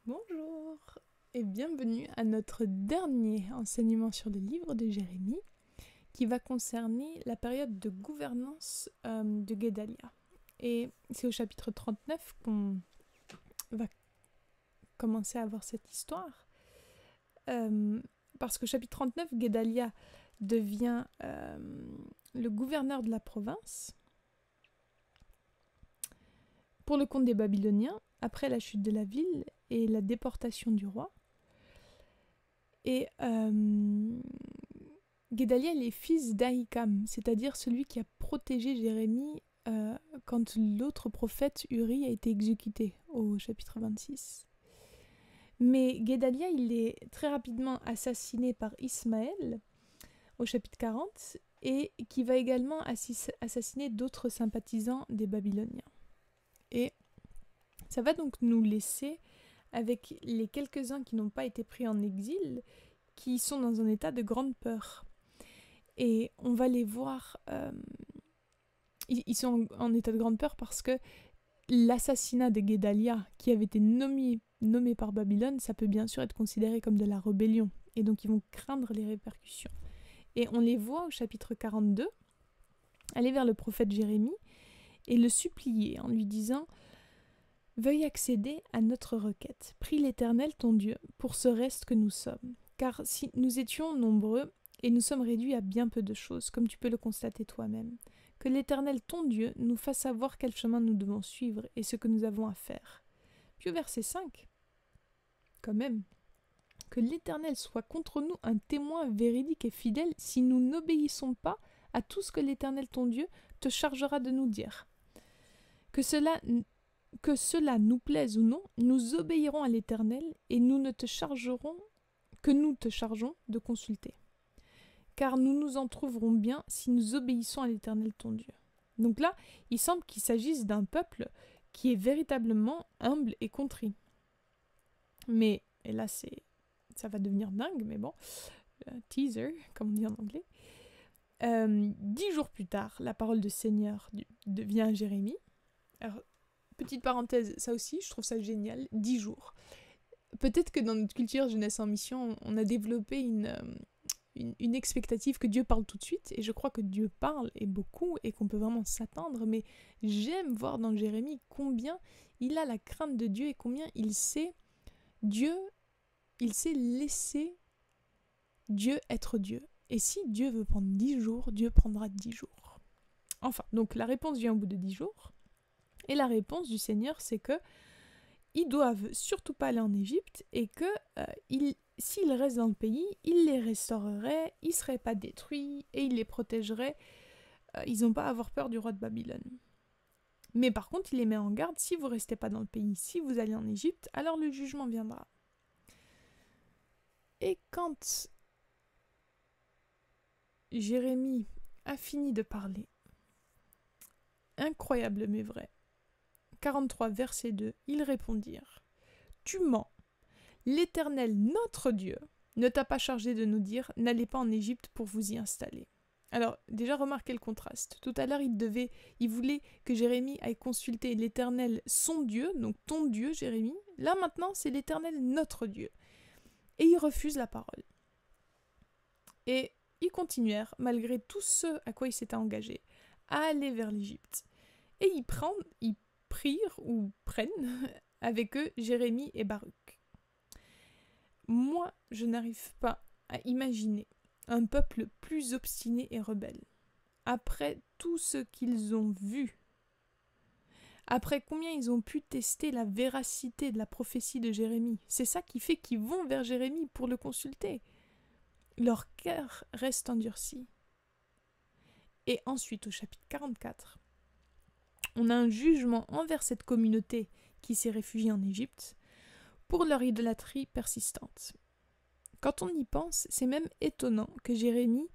Bonjour et bienvenue à notre dernier enseignement sur le livre de Jérémie qui va concerner la période de gouvernance de Guédalia. Et c'est au chapitre 39 qu'on va commencer à voir cette histoire. Parce qu'au chapitre 39, Guédalia devient le gouverneur de la province pour le compte des Babyloniens après la chute de la ville et la déportation du roi. Et Guédalia est fils d'Ahikam, c'est-à-dire celui qui a protégé Jérémie quand l'autre prophète Uri a été exécuté au chapitre 26. Mais Guédalia, il est très rapidement assassiné par Ismaël au chapitre 40 et qui va également assassiner d'autres sympathisants des Babyloniens. Et ça va donc nous laisser avec les quelques-uns qui n'ont pas été pris en exil, qui sont dans un état de grande peur. Et on va les voir, ils sont en état de grande peur parce que l'assassinat de Guédalia, qui avait été nommé par Babylone, ça peut bien sûr être considéré comme de la rébellion. Et donc ils vont craindre les répercussions. Et on les voit au chapitre 42, aller vers le prophète Jérémie et le supplier en lui disant « Veuille accéder à notre requête. Prie l'Éternel ton Dieu pour ce reste que nous sommes. Car si nous étions nombreux et nous sommes réduits à bien peu de choses, comme tu peux le constater toi-même, que l'Éternel ton Dieu nous fasse savoir quel chemin nous devons suivre et ce que nous avons à faire. » Puis au verset 5, quand même, que l'Éternel soit contre nous un témoin véridique et fidèle si nous n'obéissons pas à tout ce que l'Éternel ton Dieu te chargera de nous dire. Que cela nous plaise ou non, nous obéirons à l'Éternel et nous te chargeons de consulter. Car nous nous en trouverons bien si nous obéissons à l'Éternel ton Dieu. Donc là, il semble qu'il s'agisse d'un peuple qui est véritablement humble et contrit. Mais, et là ça va devenir dingue, mais bon, teaser, comme on dit en anglais. 10 jours plus tard, la parole du Seigneur vient à Jérémie. Alors, petite parenthèse, ça aussi, je trouve ça génial, 10 jours. Peut-être que dans notre culture jeunesse en mission, on a développé une expectative que Dieu parle tout de suite, et je crois que Dieu parle, et beaucoup, et qu'on peut vraiment s'attendre, mais j'aime voir dans Jérémie combien il a la crainte de Dieu, et combien il sait laisser Dieu être Dieu. Et si Dieu veut prendre 10 jours, Dieu prendra 10 jours. Enfin, donc la réponse vient au bout de 10 jours, et la réponse du Seigneur, c'est que ils doivent surtout pas aller en Égypte et que s'ils restent dans le pays, il les restaurerait, ils ne seraient pas détruits et il les protégerait. Ils n'ont pas à avoir peur du roi de Babylone. Mais par contre, il les met en garde, si vous ne restez pas dans le pays, si vous allez en Égypte, alors le jugement viendra. Et quand Jérémie a fini de parler, incroyable mais vrai, 43 verset 2, ils répondirent « Tu mens, l'Éternel notre Dieu ne t'a pas chargé de nous dire « N'allez pas en Égypte pour vous y installer ». Alors, déjà remarquez le contraste. Tout à l'heure, il voulait que Jérémie aille consulter l'Éternel son Dieu, donc ton Dieu, Jérémie. Là, maintenant, c'est l'Éternel notre Dieu. Et il refuse la parole. Et ils continuèrent, malgré tout ce à quoi ils s'étaient engagés, à aller vers l'Égypte. Et ils prirent ou prennent avec eux Jérémie et Baruch. Moi, je n'arrive pas à imaginer un peuple plus obstiné et rebelle. Après tout ce qu'ils ont vu, après combien ils ont pu tester la véracité de la prophétie de Jérémie, c'est ça qui fait qu'ils vont vers Jérémie pour le consulter. Leur cœur reste endurci. Et ensuite, au chapitre 44, on a un jugement envers cette communauté qui s'est réfugiée en Égypte pour leur idolâtrie persistante. Quand on y pense, c'est même étonnant que Jérémie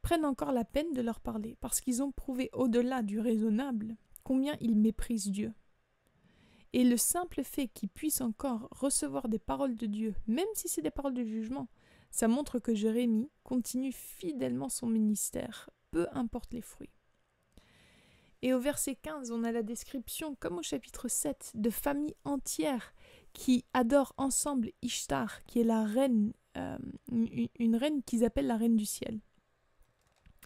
prenne encore la peine de leur parler, parce qu'ils ont prouvé au-delà du raisonnable combien ils méprisent Dieu. Et le simple fait qu'ils puissent encore recevoir des paroles de Dieu, même si c'est des paroles de jugement, ça montre que Jérémie continue fidèlement son ministère, peu importe les fruits. Et au verset 15, on a la description, comme au chapitre 7, de familles entières qui adorent ensemble Ishtar, qui est la reine, une reine qu'ils appellent la reine du ciel.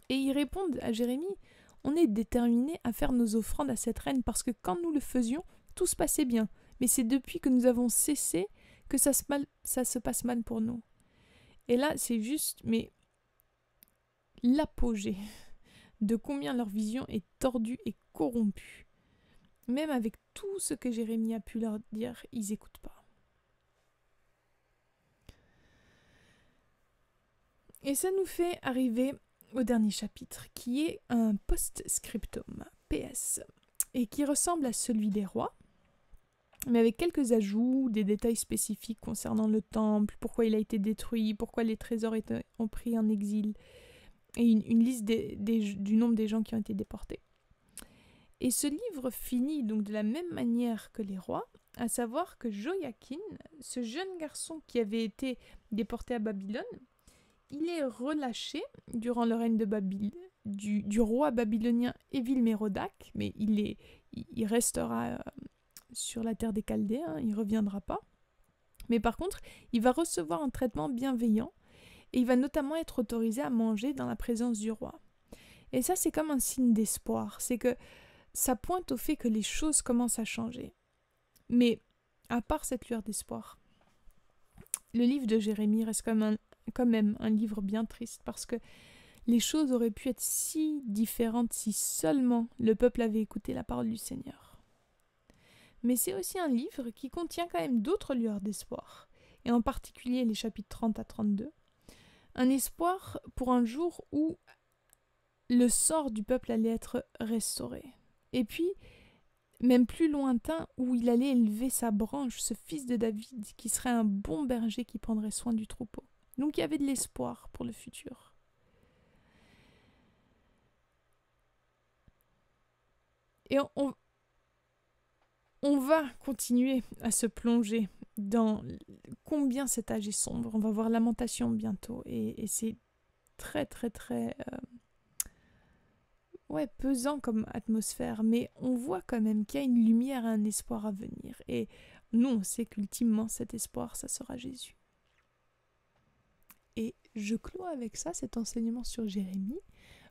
Et ils répondent à Jérémie, on est déterminés à faire nos offrandes à cette reine parce que quand nous le faisions, tout se passait bien. Mais c'est depuis que nous avons cessé que ça se passe mal pour nous. Et là, c'est juste, mais l'apogée de combien leur vision est tordue et corrompue. Même avec tout ce que Jérémie a pu leur dire, ils n'écoutent pas. Et ça nous fait arriver au dernier chapitre, qui est un post-scriptum, PS, et qui ressemble à celui des rois, mais avec quelques ajouts, des détails spécifiques concernant le temple, pourquoi il a été détruit, pourquoi les trésors ont pris en exil, et une liste du nombre des gens qui ont été déportés. Et ce livre finit donc de la même manière que les rois, à savoir que Joachim, ce jeune garçon qui avait été déporté à Babylone, il est relâché durant le règne de du roi babylonien Évil-Mérodach, mais il restera sur la terre des Chaldéens, il ne reviendra pas. Mais par contre, il va recevoir un traitement bienveillant et il va notamment être autorisé à manger dans la présence du roi. Et ça, c'est comme un signe d'espoir, c'est que ça pointe au fait que les choses commencent à changer. Mais à part cette lueur d'espoir, le livre de Jérémie reste quand même un livre bien triste parce que les choses auraient pu être si différentes si seulement le peuple avait écouté la parole du Seigneur. Mais c'est aussi un livre qui contient quand même d'autres lueurs d'espoir, et en particulier les chapitres 30 à 32. Un espoir pour un jour où le sort du peuple allait être restauré. Et puis, même plus lointain, où il allait élever sa branche, ce fils de David, qui serait un bon berger qui prendrait soin du troupeau. Donc il y avait de l'espoir pour le futur. Et on va continuer à se plonger dans combien cet âge est sombre. On va voir Lamentation bientôt. Et c'est très, très, très pesant comme atmosphère. Mais on voit quand même qu'il y a une lumière et un espoir à venir. Et nous, on sait qu'ultimement, cet espoir, ça sera Jésus. Et je clôt avec ça cet enseignement sur Jérémie.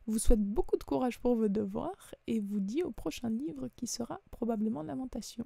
Vous souhaite beaucoup de courage pour vos devoirs et vous dis au prochain livre qui sera probablement Lamentation.